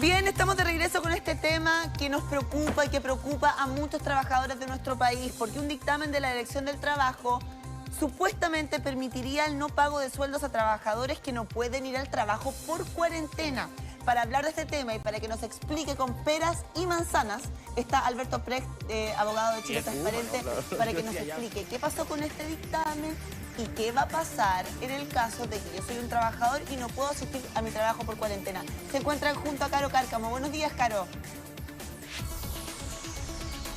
Bien, estamos de regreso con este tema que nos preocupa y que preocupa a muchos trabajadores de nuestro país, porque un dictamen de la Dirección del Trabajo supuestamente permitiría el no pago de sueldos a trabajadores que no pueden ir al trabajo por cuarentena. Para hablar de este tema y para que nos explique con peras y manzanas, está Alberto Precht, abogado de Chile Transparente, para que nos explique qué pasó con este dictamen y qué va a pasar en el caso de que yo soy un trabajador y no puedo asistir a mi trabajo por cuarentena. Se encuentran junto a Caro Cárcamo. Buenos días, Caro.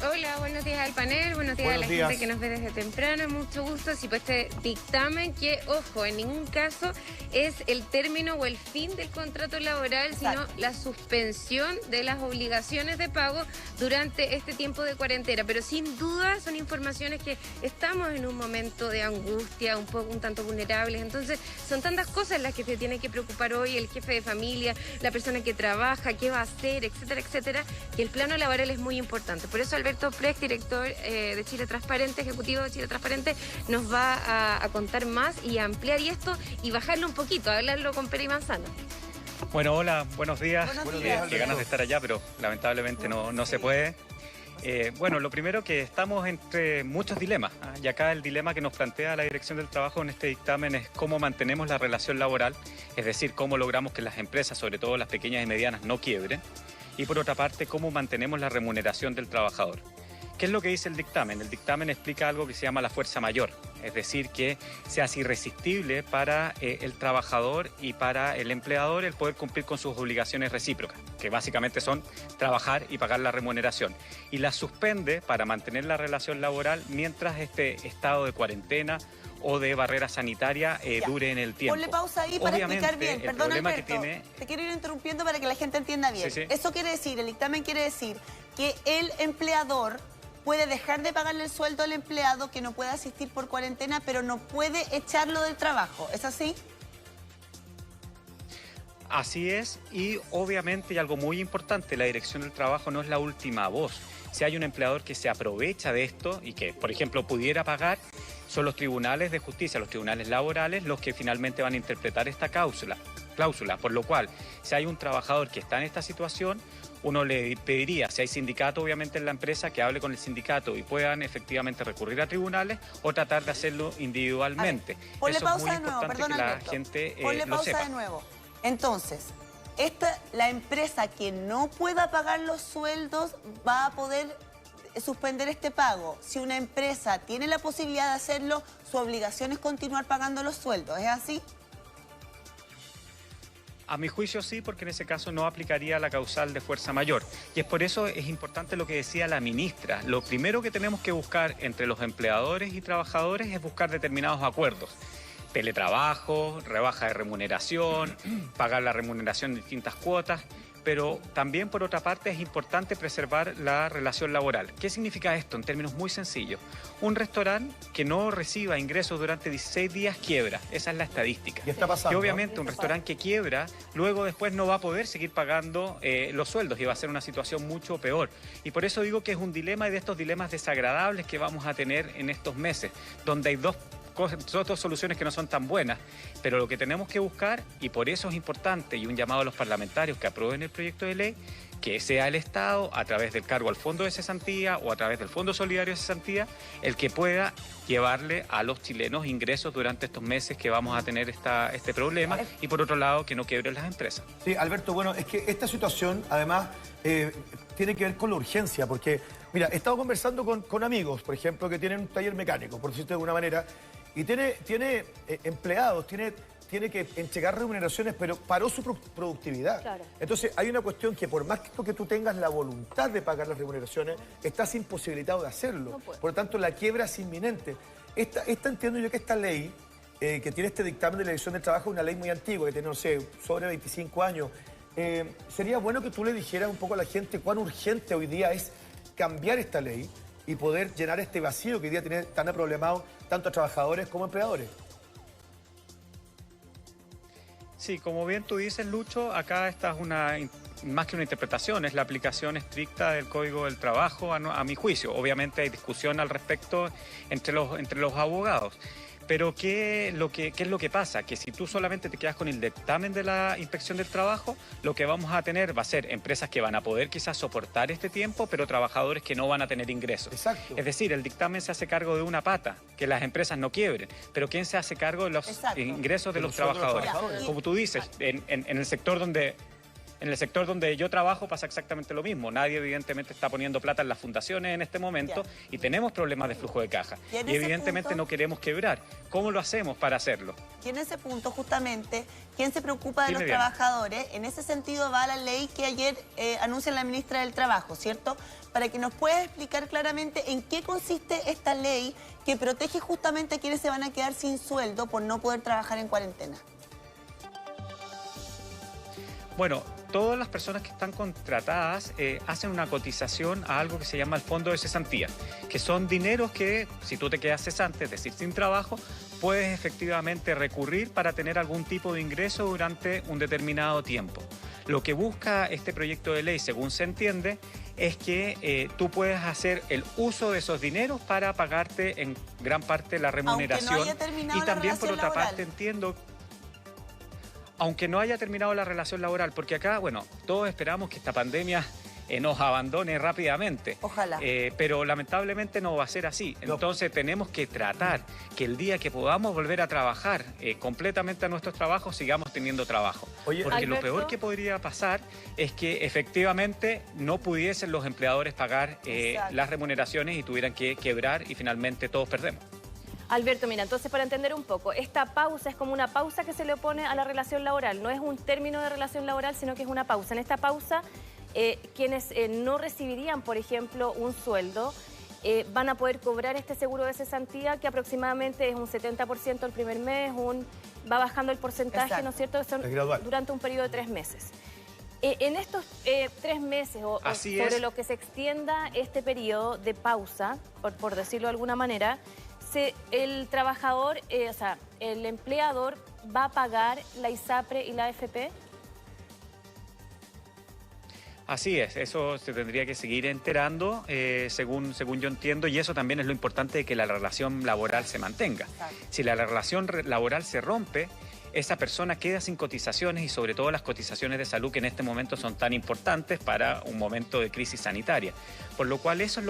Hola, buenos días al panel, buenos días a la gente que nos ve desde temprano, mucho gusto. Sí, pues este dictamen que, ojo, en ningún caso es el término o el fin del contrato laboral, sino la suspensión de las obligaciones de pago durante este tiempo de cuarentena. Pero sin duda son informaciones que estamos en un momento de angustia, un tanto vulnerables. Entonces son tantas cosas las que se tiene que preocupar hoy el jefe de familia, la persona que trabaja, qué va a hacer, etcétera, etcétera, que el plano laboral es muy importante. Por eso Alberto Precht, director de Chile Transparente, ejecutivo de Chile Transparente, nos va a contar más y a ampliar esto y bajarlo un poquito, a hablarlo con pera y manzana. Bueno, hola, buenos días. Buenos días. Qué ganas de estar allá, pero lamentablemente no se puede. Bueno, lo primero que estamos entre muchos dilemas, y acá el dilema que nos plantea la Dirección del Trabajo en este dictamen es cómo mantenemos la relación laboral, es decir, cómo logramos que las empresas, sobre todo las pequeñas y medianas, no quiebren. Y por otra parte, cómo mantenemos la remuneración del trabajador. ¿Qué es lo que dice el dictamen? El dictamen explica algo que se llama la fuerza mayor, es decir, que se hace irresistible para el trabajador y para el empleador el poder cumplir con sus obligaciones recíprocas, que básicamente son trabajar y pagar la remuneración, y la suspende para mantener la relación laboral mientras este estado de cuarentena o de barrera sanitaria dure en el tiempo. Ponle pausa ahí para explicar bien. Perdón, Alberto, te quiero ir interrumpiendo para que la gente entienda bien. Sí. Eso quiere decir, el dictamen quiere decir que el empleador puede dejar de pagarle el sueldo al empleado que no puede asistir por cuarentena, pero no puede echarlo del trabajo. ¿Es así? Así es, y obviamente, y algo muy importante, la Dirección del Trabajo no es la última voz. Si hay un empleador que se aprovecha de esto y que, por ejemplo, pudiera pagar, son los tribunales de justicia, los tribunales laborales, los que finalmente van a interpretar esta cláusula. Por lo cual, si hay un trabajador que está en esta situación, uno le pediría, si hay sindicato obviamente en la empresa, que hable con el sindicato y puedan efectivamente recurrir a tribunales o tratar de hacerlo individualmente. Ponle Eso pausa es muy de nuevo, importante perdón, que la Alberto. gente Ponle lo pausa sepa. de nuevo. Entonces, la empresa que no pueda pagar los sueldos va a poder suspender este pago. Si una empresa tiene la posibilidad de hacerlo, su obligación es continuar pagando los sueldos. ¿Es así? A mi juicio sí, porque en ese caso no aplicaría la causal de fuerza mayor. Y es por eso es importante lo que decía la ministra. Lo primero que tenemos que buscar entre los empleadores y trabajadores es buscar determinados acuerdos. Teletrabajo, rebaja de remuneración, pagar la remuneración en distintas cuotas. Pero también, por otra parte, es importante preservar la relación laboral. ¿Qué significa esto en términos muy sencillos? Un restaurante que no reciba ingresos durante 16 días quiebra. Esa es la estadística. ¿Qué está pasando? Que obviamente un restaurante que quiebra, luego después no va a poder seguir pagando los sueldos y va a ser una situación mucho peor. Y por eso digo que es un dilema y de estos dilemas desagradables que vamos a tener en estos meses, donde hay dos soluciones que no son tan buenas, pero lo que tenemos que buscar, y por eso es importante, y un llamado a los parlamentarios que aprueben el proyecto de ley, que sea el Estado, a través del cargo al Fondo de Cesantía o a través del Fondo Solidario de Cesantía, el que pueda llevarle a los chilenos ingresos durante estos meses que vamos a tener este problema, y por otro lado, que no quiebren las empresas. Sí, Alberto, bueno, es que esta situación, además, tiene que ver con la urgencia, porque, mira, he estado conversando con amigos, por ejemplo, que tienen un taller mecánico, por decirlo de alguna manera, y tiene empleados, tiene que entregar remuneraciones, pero paró su productividad. Claro. Entonces, hay una cuestión que por más que tú tengas la voluntad de pagar las remuneraciones, estás imposibilitado de hacerlo. No por lo tanto, la quiebra es inminente. Entiendo yo que esta ley, que tiene este dictamen de la Dirección del Trabajo, es una ley muy antigua, que tiene, no sé, sobre 25 años. Sería bueno que tú le dijeras un poco a la gente cuán urgente hoy día es cambiar esta ley y poder llenar este vacío que hoy día tiene tan aproblemado tanto a trabajadores como a empleadores. Sí, como bien tú dices, Lucho, acá esta es más que una interpretación, es la aplicación estricta del Código del Trabajo a mi juicio. Obviamente hay discusión al respecto entre los abogados. Pero ¿qué es lo que pasa? Que si tú solamente te quedas con el dictamen de la Inspección del Trabajo, lo que vamos a tener va a ser empresas que van a poder quizás soportar este tiempo, pero trabajadores que no van a tener ingresos. Exacto. Es decir, el dictamen se hace cargo de una pata, que las empresas no quiebren, pero ¿quién se hace cargo de los ingresos de los trabajadores? Como tú dices, en el sector donde... En el sector donde yo trabajo pasa exactamente lo mismo. Nadie evidentemente está poniendo plata en las fundaciones en este momento y tenemos problemas de flujo de caja. Y evidentemente no queremos quebrar. ¿Cómo lo hacemos para hacerlo? Y en ese punto, justamente, ¿quién se preocupa de los trabajadores? En ese sentido va la ley que ayer anuncia la ministra del Trabajo, ¿cierto? Para que nos pueda explicar claramente en qué consiste esta ley que protege justamente a quienes se van a quedar sin sueldo por no poder trabajar en cuarentena. Bueno, todas las personas que están contratadas hacen una cotización a algo que se llama el fondo de cesantía, que son dineros que, si tú te quedas cesante, es decir, sin trabajo, puedes efectivamente recurrir para tener algún tipo de ingreso durante un determinado tiempo. Lo que busca este proyecto de ley, según se entiende, es que tú puedas hacer el uso de esos dineros para pagarte en gran parte la remuneración. Aunque no haya terminado y también, por otra laboral. parte, entiendo... Aunque no haya terminado la relación laboral, porque acá, bueno, todos esperamos que esta pandemia nos abandone rápidamente. Ojalá. Pero lamentablemente no va a ser así. Entonces tenemos que tratar que el día que podamos volver a trabajar completamente a nuestros trabajos, sigamos teniendo trabajo. Oye, porque Alberto, lo peor que podría pasar es que efectivamente no pudiesen los empleadores pagar las remuneraciones y tuvieran que quebrar y finalmente todos perdemos. Alberto, mira, entonces para entender un poco, esta pausa es como una pausa que se le opone a la relación laboral. No es un término de relación laboral, sino que es una pausa. En esta pausa, quienes no recibirían, por ejemplo, un sueldo, van a poder cobrar este seguro de cesantía, que aproximadamente es un 70% el primer mes, va bajando el porcentaje, ¿no es cierto? Son durante un periodo de 3 meses. En estos 3 meses, o sobre lo que se extienda este periodo de pausa, por decirlo de alguna manera, el trabajador, o sea, el empleador va a pagar la ISAPRE y la AFP. Así es, eso se tendría que seguir enterando, según yo entiendo, y eso también es lo importante de que la relación laboral se mantenga. Si la relación laboral se rompe, esa persona queda sin cotizaciones y sobre todo las cotizaciones de salud que en este momento son tan importantes para un momento de crisis sanitaria. Por lo cual eso es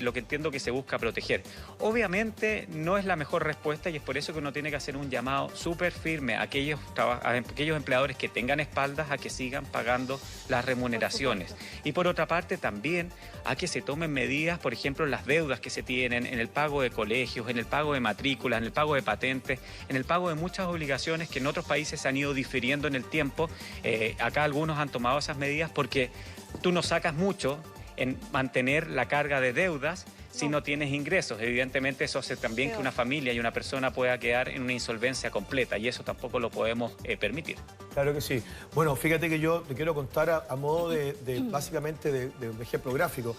lo que entiendo que se busca proteger. Obviamente no es la mejor respuesta y es por eso que uno tiene que hacer un llamado súper firme a aquellos empleadores que tengan espaldas a que sigan pagando las remuneraciones. Y por otra parte también a que se tomen medidas, por ejemplo, las deudas que se tienen en el pago de colegios, en el pago de matrículas, en el pago de patentes, en el pago de muchas obligaciones que en otros países se han ido difiriendo en el tiempo. Acá algunos han tomado esas medidas porque tú no sacas mucho en mantener la carga de deudas si no tienes ingresos. Evidentemente eso hace también que una familia y una persona pueda quedar en una insolvencia completa y eso tampoco lo podemos permitir. Claro que sí. Bueno, fíjate que yo te quiero contar a modo básicamente de un ejemplo gráfico.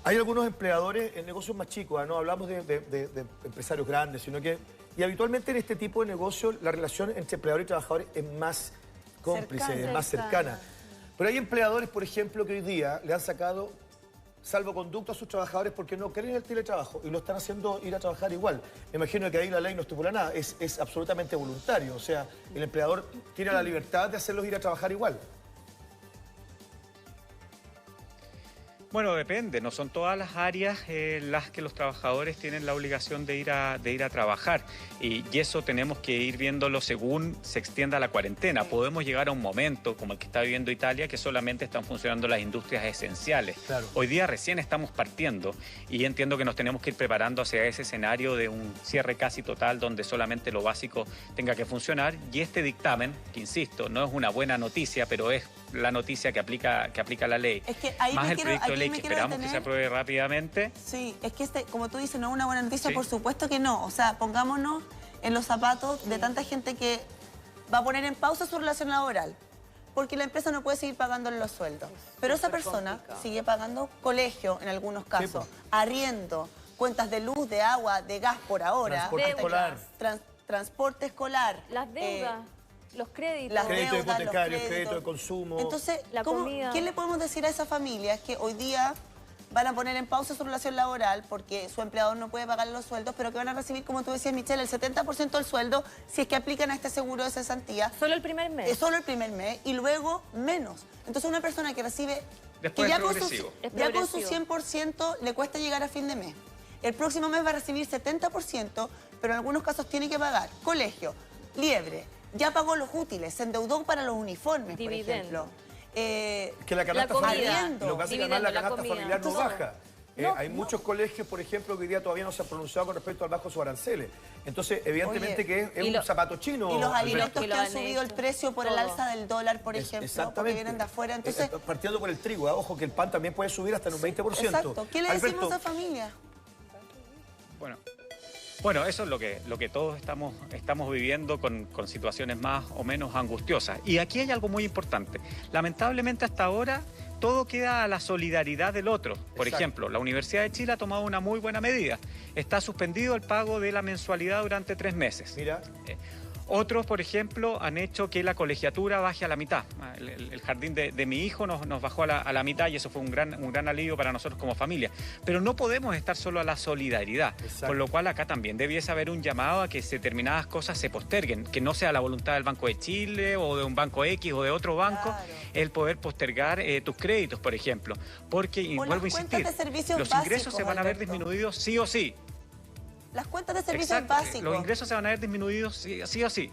Hay algunos empleadores en negocios más chicos, no hablamos de empresarios grandes, sino que... Y habitualmente en este tipo de negocio la relación entre empleador y trabajador es más cómplice, es más cercana. Pero hay empleadores, por ejemplo, que hoy día le han sacado salvoconducto a sus trabajadores porque no creen en el teletrabajo y lo están haciendo ir a trabajar igual. Me imagino que ahí la ley no estipula nada, es absolutamente voluntario. O sea, el empleador tiene la libertad de hacerlos ir a trabajar igual. Bueno, depende, no son todas las áreas las que los trabajadores tienen la obligación de ir a trabajar y eso tenemos que ir viéndolo según se extienda la cuarentena. Podemos llegar a un momento como el que está viviendo Italia que solamente están funcionando las industrias esenciales. Claro. Hoy día recién estamos partiendo y entiendo que nos tenemos que ir preparando hacia ese escenario de un cierre casi total donde solamente lo básico tenga que funcionar y este dictamen, que insisto, no es una buena noticia, pero es la noticia que aplica la ley. Es que ahí más el proyecto de ley que esperamos que se apruebe rápidamente. Sí, es que como tú dices, no es una buena noticia, por supuesto que no. O sea, pongámonos en los zapatos de tanta gente que va a poner en pausa su relación laboral porque la empresa no puede seguir pagándole los sueldos. Pero esa persona sigue pagando colegio en algunos casos, arriendo, cuentas de luz, de agua, de gas por ahora. Transporte escolar. Transporte escolar. Las deudas. Los créditos. Las crédito deudas, hipotecario, los crédito de consumo. Entonces, la comida. ¿qué le podemos decir a esa familia? Es que hoy día van a poner en pausa su relación laboral porque su empleador no puede pagarle los sueldos, pero que van a recibir, como tú decías, Michelle, el 70% del sueldo si es que aplican a este seguro de cesantía. ¿Solo el primer mes? Solo el primer mes y luego menos. Entonces una persona que recibe... Después que es progresivo. ya con su 100% le cuesta llegar a fin de mes. El próximo mes va a recibir 70%, pero en algunos casos tiene que pagar colegio, liebre, ya pagó los útiles, se endeudó para los uniformes, Dividendo. por ejemplo. Que la canasta comida, familiar, lo que pasa es que además la canasta comida. familiar no Entonces, baja. Hay muchos colegios, por ejemplo, que hoy día todavía no se han pronunciado con respecto al bajo sus aranceles. Entonces, evidentemente que es un zapato chino. Y los alimentos Y que lo han han subido el hecho, precio por el todo. alza del dólar, por ejemplo, porque vienen de afuera. Entonces, partiendo por el trigo, ojo que el pan también puede subir hasta en un 20%. exacto. ¿Qué le decimos Alberto, a esa familia? Bueno, eso es lo que todos estamos viviendo con situaciones más o menos angustiosas. Y aquí hay algo muy importante. Lamentablemente hasta ahora todo queda a la solidaridad del otro. Por Exacto. ejemplo, la Universidad de Chile ha tomado una muy buena medida. Está suspendido el pago de la mensualidad durante 3 meses. Mira. Otros, por ejemplo, han hecho que la colegiatura baje a la mitad. El jardín de mi hijo nos bajó a la mitad y eso fue un gran alivio para nosotros como familia. Pero no podemos estar solo a la solidaridad, Exacto. con lo cual acá también debiese haber un llamado a que determinadas cosas se posterguen, que no sea la voluntad del Banco de Chile o de un banco X o de otro banco, Claro. el poder postergar tus créditos, por ejemplo. Porque, y O vuelvo a las cuentas insistir, de servicios los básicos, ingresos se van a ver Alberto. disminuidos sí o sí. Las cuentas de servicios Exacto, básicos. los ingresos se van a ver disminuidos sí o sí.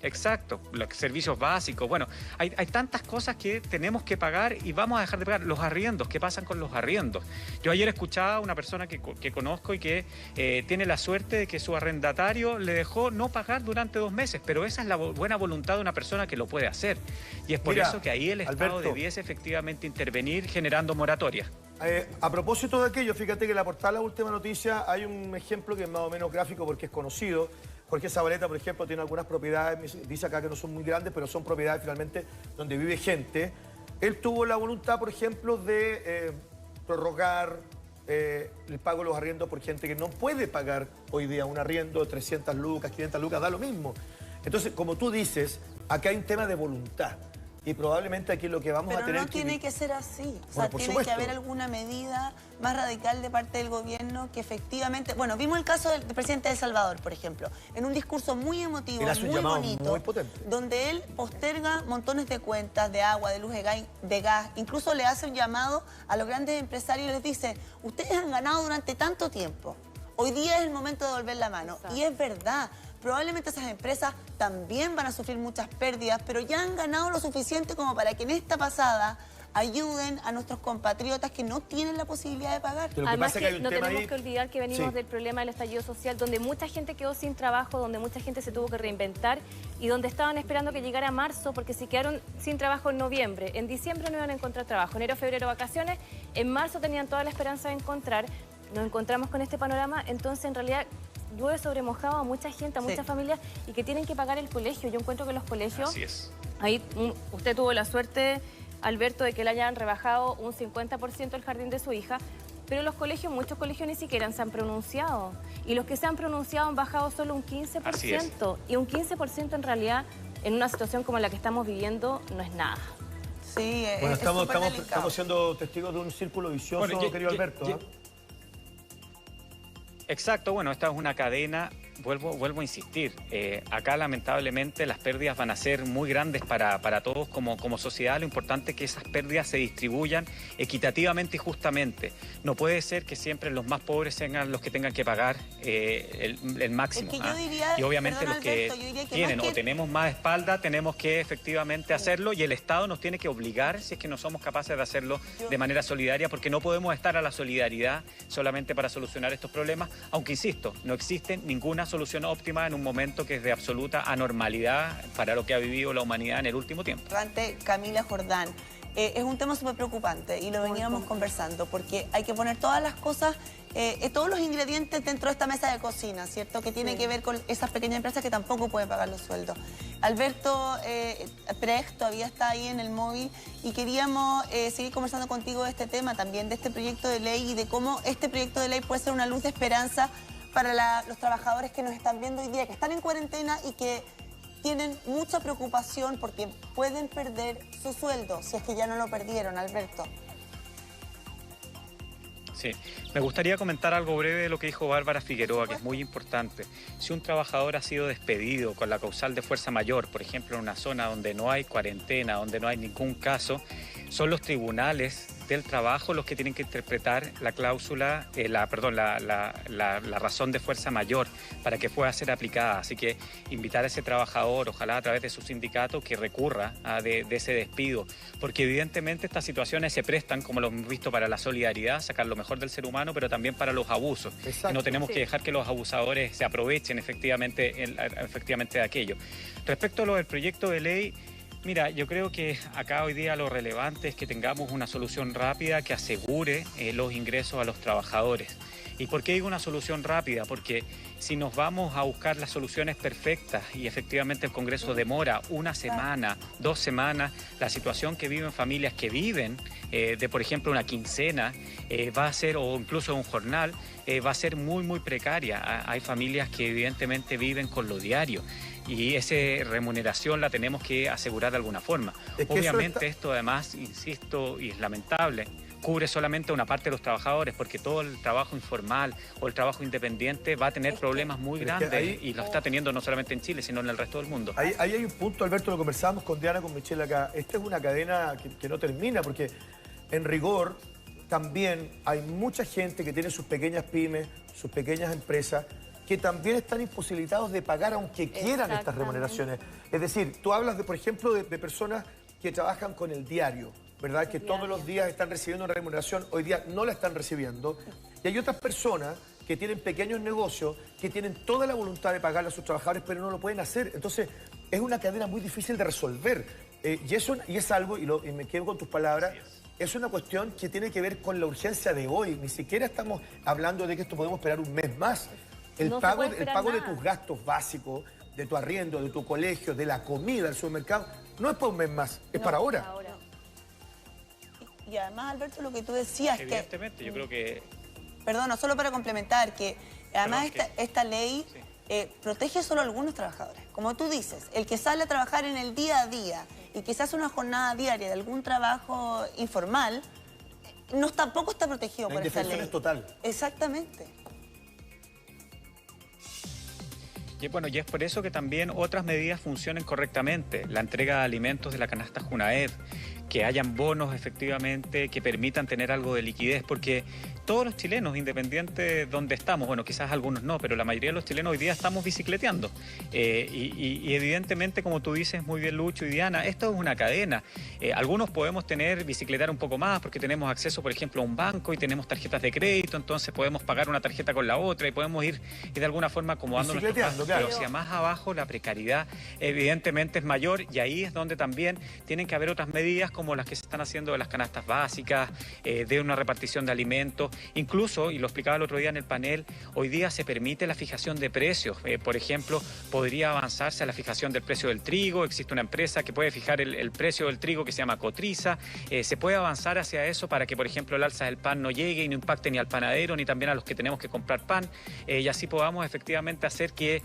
Exacto, los servicios básicos. Bueno, hay tantas cosas que tenemos que pagar y vamos a dejar de pagar. Los arriendos, ¿qué pasan con los arriendos? Yo ayer escuchaba a una persona que conozco y que tiene la suerte de que su arrendatario le dejó no pagar durante 2 meses, pero esa es la buena voluntad de una persona que lo puede hacer. Y es por Mira, eso que ahí el Estado Alberto, debiese efectivamente intervenir generando moratorias. A propósito de aquello, fíjate que en la portada de la última noticia hay un ejemplo que es más o menos gráfico porque es conocido. Jorge Zabaleta, por ejemplo, tiene algunas propiedades, dice acá que no son muy grandes, pero son propiedades finalmente donde vive gente. Él tuvo la voluntad, por ejemplo, de prorrogar el pago de los arriendos por gente que no puede pagar hoy día un arriendo de 300 lucas, 500 lucas, da lo mismo. Entonces, como tú dices, acá hay un tema de voluntad. Y probablemente aquí lo que vamos a tener Pero no tiene que ser así. O sea, por tiene supuesto. que haber alguna medida más radical de parte del gobierno que efectivamente... Bueno, vimos el caso del presidente de El Salvador, por ejemplo, en un discurso muy emotivo, Él hace un muy llamado bonito, muy potente. donde él posterga montones de cuentas de agua, de luz, de gas. Incluso le hace un llamado a los grandes empresarios y les dice, ustedes han ganado durante tanto tiempo. Hoy día es el momento de volver la mano. Exacto. Y es verdad. Probablemente esas empresas también van a sufrir muchas pérdidas, pero ya han ganado lo suficiente como para que en esta pasada ayuden a nuestros compatriotas que no tienen la posibilidad de pagar. Pero lo que Además pasa es que que hay un no tema tenemos ahí- que olvidar que venimos Sí. del problema del estallido social, donde mucha gente quedó sin trabajo, donde mucha gente se tuvo que reinventar y donde estaban esperando que llegara marzo porque se quedaron sin trabajo en noviembre. En diciembre no iban a encontrar trabajo. Enero, febrero, vacaciones. En marzo tenían toda la esperanza de encontrar. Nos encontramos con este panorama, entonces en realidad llueve sobre mojado a mucha gente, a muchas familias y que tienen que pagar el colegio. Yo encuentro que los colegios... Así es. Ahí usted tuvo la suerte, Alberto, de que le hayan rebajado un 50% el jardín de su hija, pero los colegios, muchos colegios ni siquiera se han pronunciado. Y los que se han pronunciado han bajado solo un 15%. Así es. Y un 15% en realidad, en una situación como la que estamos viviendo, no es nada. Sí, Bueno, es súper delicado. estamos siendo testigos de un círculo vicioso, Bueno, querido Alberto. ¿ah? Exacto, bueno, esta es una cadena, vuelvo a insistir, acá lamentablemente las pérdidas van a ser muy grandes para todos como sociedad. Lo importante es que esas pérdidas se distribuyan equitativamente y justamente. No puede ser que siempre los más pobres sean los que tengan que pagar el máximo. Es que yo diría, y obviamente perdón, los que Alberto, yo diría que tienen más que- o tenemos más espalda tenemos que efectivamente hacerlo y el Estado nos tiene que obligar si es que no somos capaces de hacerlo de manera solidaria, porque no podemos estar a la solidaridad solamente para solucionar estos problemas. Aunque, insisto, no existe ninguna solución óptima en un momento que es de absoluta anormalidad para lo que ha vivido la humanidad en el último tiempo. Camila Jordán. Es un tema súper preocupante y lo veníamos conversando porque hay que poner todas las cosas, todos los ingredientes dentro de esta mesa de cocina, ¿cierto? Que tiene que ver con esas pequeñas empresas que tampoco pueden pagar los sueldos. Alberto Precht todavía está ahí en el móvil y queríamos seguir conversando contigo de este tema también, de este proyecto de ley y de cómo este proyecto de ley puede ser una luz de esperanza para los trabajadores que nos están viendo hoy día, que están en cuarentena y que tienen mucha preocupación porque pueden perder su sueldo, si es que ya no lo perdieron, Alberto. Sí, me gustaría comentar algo breve de lo que dijo Bárbara Figueroa, que es muy importante. Si un trabajador ha sido despedido con la causal de fuerza mayor, por ejemplo, en una zona donde no hay cuarentena, donde no hay ningún caso, son los tribunales del trabajo los que tienen que interpretar la cláusula, la razón de fuerza mayor para que pueda ser aplicada. Así que invitar a ese trabajador, ojalá a través de su sindicato, que recurra de ese despido, porque evidentemente estas situaciones se prestan, como lo hemos visto, para la solidaridad, sacar lo mejor del ser humano, pero también para los abusos. Y no tenemos que dejar que los abusadores se aprovechen efectivamente de aquello. Respecto a lo del proyecto de ley, mira, yo creo que acá hoy día lo relevante es que tengamos una solución rápida que asegure los ingresos a los trabajadores. ¿Y por qué digo una solución rápida? Porque si nos vamos a buscar las soluciones perfectas y efectivamente el Congreso demora una semana, 2 semanas, la situación que viven familias que viven de, por ejemplo, una quincena, va a ser, o incluso un jornal, va a ser muy, muy precaria. Hay familias que evidentemente viven con lo diario. Y esa remuneración la tenemos que asegurar de alguna forma. Obviamente esto además, insisto, y es lamentable, cubre solamente una parte de los trabajadores, porque todo el trabajo informal o el trabajo independiente va a tener problemas muy grandes y lo está teniendo no solamente en Chile, sino en el resto del mundo. Ahí hay un punto, Alberto, lo conversábamos con Diana, con Michelle acá. Esta es una cadena que no termina, porque en rigor también hay mucha gente que tiene sus pequeñas pymes, sus pequeñas empresas, que también están imposibilitados de pagar aunque quieran estas remuneraciones. Es decir, tú hablas, por ejemplo, de personas que trabajan con el diario, ¿verdad? Que todos los días están recibiendo una remuneración, hoy día no la están recibiendo. Y hay otras personas que tienen pequeños negocios, que tienen toda la voluntad de pagarle a sus trabajadores, pero no lo pueden hacer. Entonces, es una cadena muy difícil de resolver. Y es algo, y me quedo con tus palabras, es una cuestión que tiene que ver con la urgencia de hoy. Ni siquiera estamos hablando de que esto podemos esperar un mes más. El pago de tus gastos básicos, de tu arriendo, de tu colegio, de la comida, del supermercado, no es para un mes más, es para ahora. Y además, Alberto, lo que tú decías evidentemente, yo creo que... Perdón, no solo para complementar, que además esta ley protege solo a algunos trabajadores. Como tú dices, el que sale a trabajar en el día a día y que se hace una jornada diaria de algún trabajo informal, tampoco está protegido por esta ley. La indefensión es total. Exactamente. Y bueno, y es por eso que también otras medidas funcionen correctamente. La entrega de alimentos de la canasta Junaed, que hayan bonos efectivamente que permitan tener algo de liquidez, porque todos los chilenos, independiente donde estamos, bueno, quizás algunos no, pero la mayoría de los chilenos hoy día estamos bicicleteando. Y evidentemente, como tú dices muy bien, Lucho y Diana, esto es una cadena. Algunos podemos bicicletar un poco más porque tenemos acceso, por ejemplo, a un banco y tenemos tarjetas de crédito, entonces podemos pagar una tarjeta con la otra y podemos ir de alguna forma acomodando nuestros gastos. Claro. Pero hacia más abajo la precariedad evidentemente es mayor, y ahí es donde también tienen que haber otras medidas como las que se están haciendo de las canastas básicas, de una repartición de alimentos. Incluso, y lo explicaba el otro día en el panel, hoy día se permite la fijación de precios. Por ejemplo, podría avanzarse a la fijación del precio del trigo. Existe una empresa que puede fijar el precio del trigo que se llama Cotriza. Se puede avanzar hacia eso para que, por ejemplo, el alza del pan no llegue y no impacte ni al panadero ni también a los que tenemos que comprar pan. Y así podamos efectivamente hacer que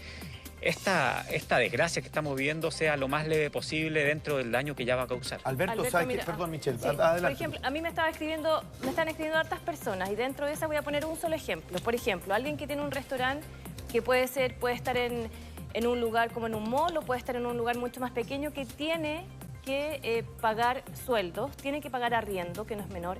esta desgracia que estamos viviendo sea lo más leve posible dentro del daño que ya va a causar. Alberto, ¿sabes qué? Perdón, Michelle, sí. Adelante. Por ejemplo, a mí me están escribiendo hartas personas, y dentro de esa voy a poner un solo ejemplo. Por ejemplo, alguien que tiene un restaurante que puede estar en un lugar como en un mall, o puede estar en un lugar mucho más pequeño, que tiene que pagar sueldos, tiene que pagar arriendo, que no es menor.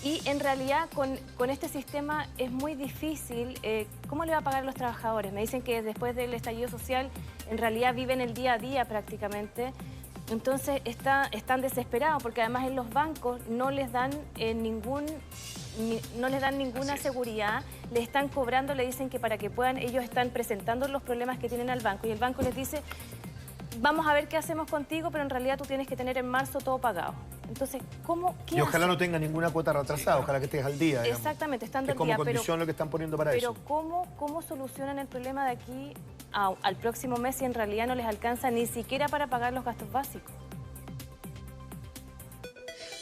Y en realidad con este sistema es muy difícil. ¿Cómo le va a pagar a los trabajadores? Me dicen que después del estallido social en realidad viven el día a día prácticamente. Entonces están desesperados, porque además en los bancos no les dan ninguna seguridad. Le están cobrando, le dicen que para que puedan, ellos están presentando los problemas que tienen al banco, y el banco les dice: vamos a ver qué hacemos contigo, pero en realidad tú tienes que tener en marzo todo pagado. Entonces, ¿qué Y ojalá no tenga ninguna cuota retrasada, ojalá que estés al día, digamos. Exactamente, estando al como día. Condición lo que están poniendo para eso. Pero ¿cómo solucionan el problema de aquí al próximo mes si en realidad no les alcanza ni siquiera para pagar los gastos básicos?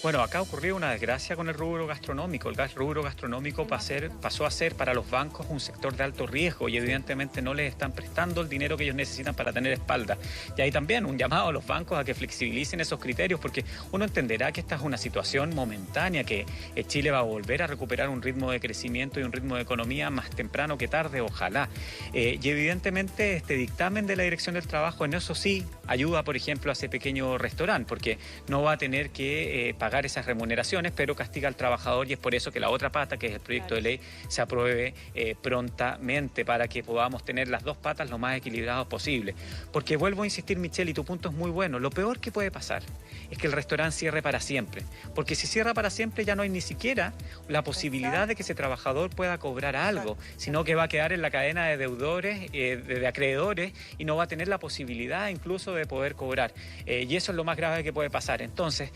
Bueno, acá ocurrió una desgracia con el rubro gastronómico. El rubro gastronómico pasó a ser para los bancos un sector de alto riesgo y evidentemente no les están prestando el dinero que ellos necesitan para tener espalda. Y ahí también un llamado a los bancos a que flexibilicen esos criterios, porque uno entenderá que esta es una situación momentánea, que Chile va a volver a recuperar un ritmo de crecimiento y un ritmo de economía más temprano que tarde, ojalá. Y evidentemente este dictamen de la Dirección del Trabajo en eso sí ayuda, por ejemplo, a ese pequeño restaurante, porque no va a tener que pagar esas remuneraciones, pero castiga al trabajador, y es por eso que la otra pata, que es el proyecto de ley, se apruebe prontamente para que podamos tener las dos patas lo más equilibradas posible. Porque vuelvo a insistir, Michelle, y tu punto es muy bueno, lo peor que puede pasar es que el restaurante cierre para siempre, porque si cierra para siempre ya no hay ni siquiera la posibilidad de que ese trabajador pueda cobrar algo, sino que va a quedar en la cadena de deudores, de acreedores, y no va a tener la posibilidad incluso de poder cobrar. Y eso es lo más grave que puede pasar. Entonces,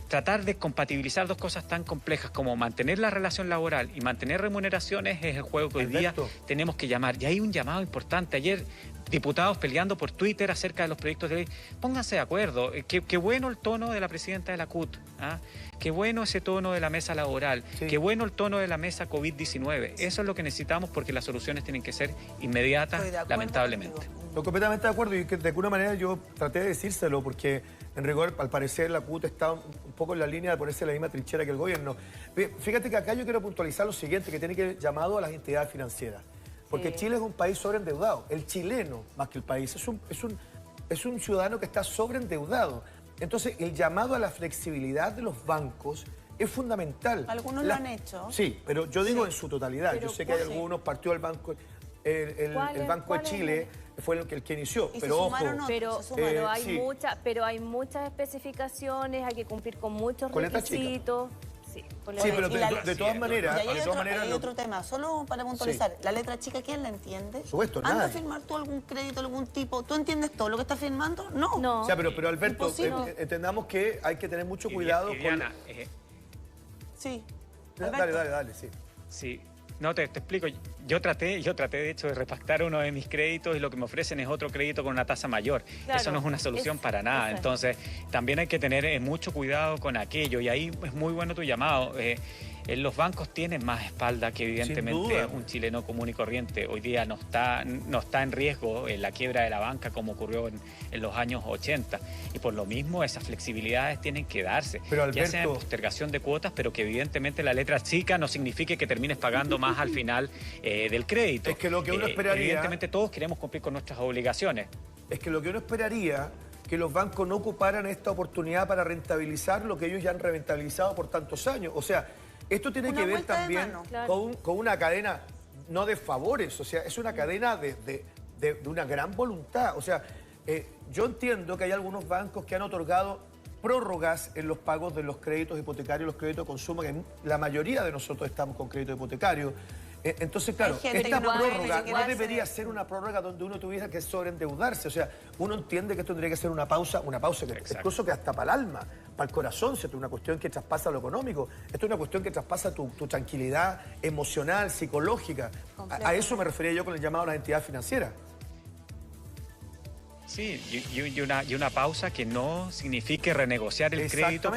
tratar de compatibilizar dos cosas tan complejas como mantener la relación laboral y mantener remuneraciones es el juego que hoy día tenemos que llamar. Y hay un llamado importante. Ayer, diputados peleando por Twitter acerca de los proyectos de ley. Pónganse de acuerdo. Qué bueno el tono de la presidenta de la CUT. ¿Ah? Qué bueno ese tono de la mesa laboral. Sí. Qué bueno el tono de la mesa COVID-19. Eso es lo que necesitamos, porque las soluciones tienen que ser inmediatas, lamentablemente. Estoy completamente de acuerdo, y que de alguna manera yo traté de decírselo, porque en rigor, al parecer, la CUT está un poco en la línea de ponerse en la misma trinchera que el gobierno. Fíjate que acá yo quiero puntualizar lo siguiente, que tiene que ver llamado a las entidades financieras. Porque Chile es un país sobreendeudado. El chileno, más que el país, es un ciudadano que está sobreendeudado. Entonces, el llamado a la flexibilidad de los bancos es fundamental. Algunos lo han hecho. Sí, pero yo digo en su totalidad. Pero yo sé que hay algunos, partió del Banco... El Banco de Chile fue el que inició, pero ojo. Pero hay muchas especificaciones, hay que cumplir con muchos requisitos. Sí, pero de todas maneras... Hay otro tema, solo para puntualizar. La letra chica, ¿quién la entiende? Por supuesto, nada. ¿Anda a firmar tú algún crédito, algún tipo? ¿Tú entiendes todo lo que estás firmando? No. O sea, pero Alberto, entendamos que hay que tener mucho cuidado Diana, Sí. Dale, sí. Sí. No, te explico. Yo traté de hecho de repactar uno de mis créditos, y lo que me ofrecen es otro crédito con una tasa mayor. Claro, eso no es una solución para nada. Entonces, también hay que tener mucho cuidado con aquello, y ahí es muy bueno tu llamado. Los bancos tienen más espalda que evidentemente un chileno común y corriente. Hoy día no está en riesgo la quiebra de la banca como ocurrió en los años 80. Y por lo mismo esas flexibilidades tienen que darse. Pero, Alberto, ya sea en postergación de cuotas, pero que evidentemente la letra chica no signifique que termines pagando más al final del crédito. Es que lo que uno esperaría... Evidentemente todos queremos cumplir con nuestras obligaciones. Es que lo que uno esperaría, que los bancos no ocuparan esta oportunidad para rentabilizar lo que ellos ya han rentabilizado por tantos años. O sea, esto tiene que ver también con una cadena, no de favores, o sea, es una cadena de una gran voluntad. O sea, yo entiendo que hay algunos bancos que han otorgado prórrogas en los pagos de los créditos hipotecarios, los créditos de consumo, que la mayoría de nosotros estamos con crédito hipotecario. Entonces, claro, esta prórroga no debería ser una prórroga donde uno tuviera que sobreendeudarse. O sea, uno entiende que esto tendría que ser una pausa que incluso que hasta para el alma, para el corazón. Esto es una cuestión que traspasa lo económico. Esto es una cuestión que traspasa tu tranquilidad emocional, psicológica. A eso me refería yo con el llamado a las entidades financieras. Sí, y una pausa que no signifique renegociar el crédito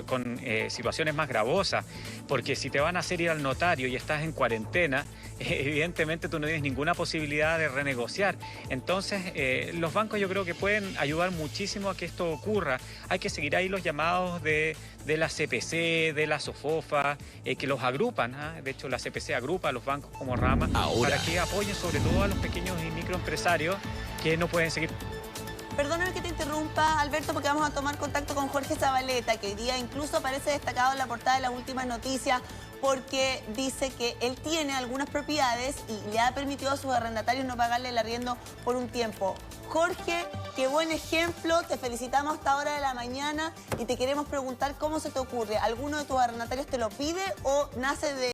con situaciones más gravosas, porque si te van a hacer ir al notario y estás en cuarentena, evidentemente tú no tienes ninguna posibilidad de renegociar. Entonces, los bancos yo creo que pueden ayudar muchísimo a que esto ocurra. Hay que seguir ahí los llamados de la CPC, de la SOFOFA, que los agrupan. De hecho, la CPC agrupa a los bancos como rama para que apoyen sobre todo a los pequeños y microempresarios que no pueden seguir. Perdóname que te interrumpa, Alberto, porque vamos a tomar contacto con Jorge Zabaleta, que hoy día incluso aparece destacado en la portada de Las Últimas Noticias, porque dice que él tiene algunas propiedades y le ha permitido a sus arrendatarios no pagarle el arriendo por un tiempo. Jorge, qué buen ejemplo, te felicitamos a esta hora de la mañana y te queremos preguntar cómo se te ocurre. ¿Alguno de tus arrendatarios te lo pide o nace de